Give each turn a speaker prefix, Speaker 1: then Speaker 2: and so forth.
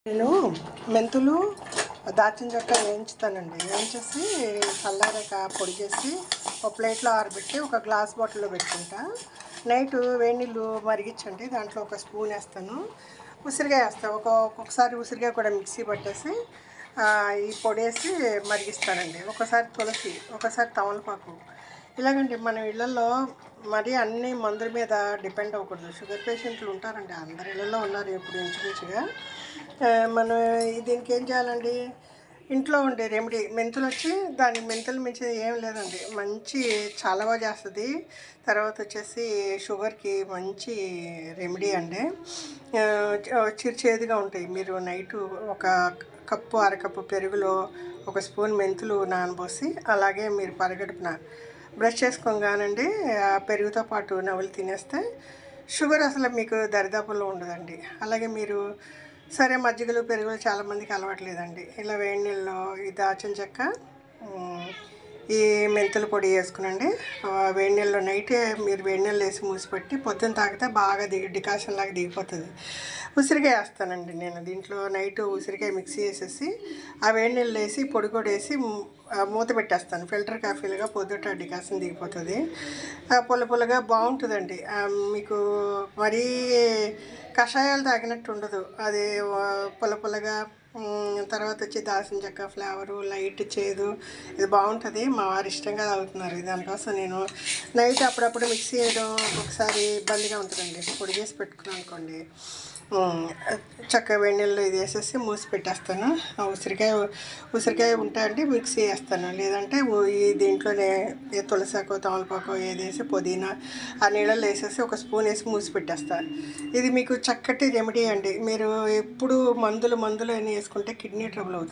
Speaker 1: నేను మెంతులు దాల్చిన చెక్క వేయించుతానండి. వేయించేసి చల్లారాక పొడి చేసి ఒక ప్లేట్లో ఆరబెట్టి ఒక గ్లాస్ బాటిల్లో పెట్టుకుంటా. నైట్ వేడి నీళ్ళు మరిగించండి, దాంట్లో ఒక స్పూన్ వేస్తాను, ఉసిరికాయ వేస్తాను. ఒక్కొక్కసారి ఉసిరికాయ కూడా మిక్సీ పట్టేసి ఈ పొడి వేసి మరిగిస్తానండి. ఒకసారి తులసి, ఒకసారి తమలపాకు. ఇలాగండి మన ఇళ్లలో మరీ అన్ని మందుల మీద డిపెండ్ అవ్వకూడదు. షుగర్ పేషెంట్లు ఉంటారండి, అందరి ఇళ్లలో ఉన్నారు ఇప్పుడు ఇంచుమించుగా. మనం దీనికి ఏం చేయాలండి, ఇంట్లో ఉండే రెమెడీ మెంతులు వచ్చి దాని మెంతులు మించి ఏం లేదండి, మంచి చలవ చేస్తుంది. తర్వాత వచ్చేసి షుగర్కి మంచి రెమెడీ అండి. చిరుచేదుగా ఉంటాయి. మీరు నైటు ఒక కప్పు అరకప్పు పెరుగులో ఒక స్పూన్ మెంతులు నానబోసి అలాగే మీరు పరగడుపున బ్రష్ చేసుకోగానండి పెరుగుతో పాటు నవ్వులు తినేస్తే షుగర్ అసలు మీకు దరిదాపుల్లో ఉండదండి. అలాగే మీరు సరే మజ్జిగలు పెరుగులు చాలామందికి అలవాట్లేదండి. ఇలా వేడి నీళ్ళలో ఈ దాల్చిన చెక్క, ఈ మెంతుల పొడి వేసుకునండి. వేడి నీళ్ళలో నైటే మీరు వేడి నీళ్ళు వేసి మూసిపెట్టి పొద్దున్న తాగితే బాగా డికాషన్ లాగా దిగిపోతుంది. ఉసిరికాయ వేస్తానండి నేను దీంట్లో. నైట్ ఉసిరికాయ మిక్సీ వేసేసి ఆ వేడి నీళ్ళు వేసి పొడి కూడా వేసి మూత పెట్టేస్తాను. ఫిల్టర్ కాఫీలుగా పొద్దుట డికాషన్ దిగిపోతుంది. పుల్ల పుల్లగా బాగుంటుందండి. మీకు మరీ కషాయాలు తాగినట్టు ఉండదు, అది పుల్ల పుల్లగా. తర్వాత వచ్చి దాల్చిన చెక్క ఫ్లేవరు, లైట్ చేదు, ఇది బాగుంటుంది. మా వారు ఇష్టంగా తాగుతున్నారు. దానికోసం నేను నైట్ అప్పుడప్పుడు మిక్సీ వేయడం ఒకసారి ఇబ్బందిగా ఉంటుందండి. పొడి చేసి పెట్టుకున్నాను అనుకోండి, చక్కగా వేడి నీళ్ళు ఇది వేసేసి మూసి పెట్టేస్తాను. ఉసిరికాయ ఉంటాయంటే మిక్సీ వేస్తాను, లేదంటే ఈ దీంట్లోనే తులసాకో తమలపాకో ఏదేసి పుదీనా ఆ నీళ్ళల్లో వేసేసి ఒక స్పూన్ వేసి మూసి పెట్టేస్తాను. ఇది మీకు చక్కటి రెమెడీ అండి. మీరు ఎప్పుడు మందులు అని వేసుకుంటే కిడ్నీ ట్రబుల్ అవుతుంది.